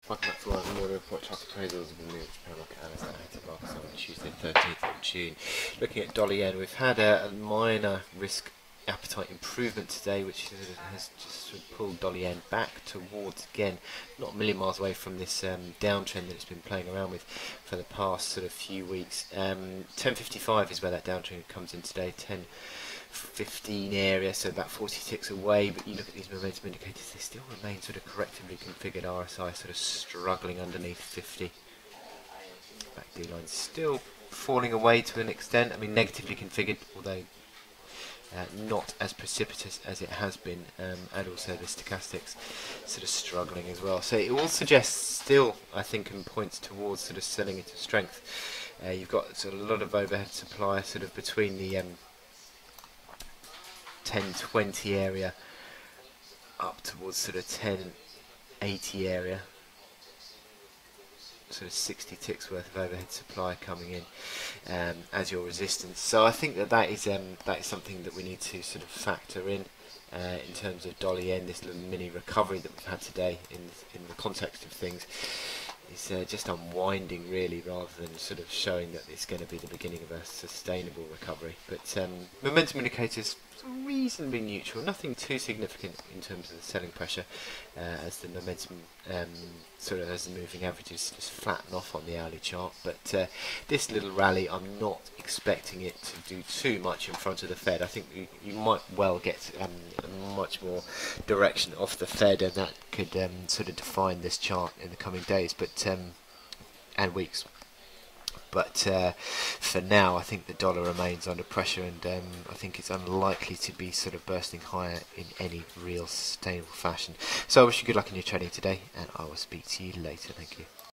Welcome back to our morning report. Chart appraisals of the new Japan market analyst at 8 o'clock on Tuesday, 13th of June. Looking at dollar yen, we've had a minor risk appetite improvement today, which has just sort of pulled dollar yen back towards, again, not a million miles away from this downtrend that it's been playing around with for the past sort of few weeks. 10.55 is where that downtrend comes in today. 10.15 area, so about 40 ticks away, but you look at these momentum indicators, they still remain sort of correctively configured. RSI sort of struggling underneath 50. Back D line still falling away to an extent. I mean, negatively configured, although not as precipitous as it has been, and also the stochastics sort of struggling as well. So it all suggests still, I think, and points towards sort of selling into strength. You've got sort of a lot of overhead supply sort of between the 1020 area up towards sort of 1080 area, sort of 60 ticks worth of overhead supply coming in as your resistance. So I think that is something that we need to sort of factor in terms of dollar yen. This little mini recovery that we've had today in the context of things is just unwinding really, rather than sort of showing that it's going to be the beginning of a sustainable recovery. But momentum indicators reasonably neutral, nothing too significant in terms of the selling pressure, as the momentum sort of as the moving averages just flatten off on the hourly chart. But this little rally, I'm not expecting it to do too much in front of the Fed. I think you might well get much more direction off the Fed, and that could sort of define this chart in the coming days, but and weeks. But for now, I think the dollar remains under pressure, and I think it's unlikely to be sort of bursting higher in any real sustainable fashion. So I wish you good luck in your trading today, and I will speak to you later. Thank you.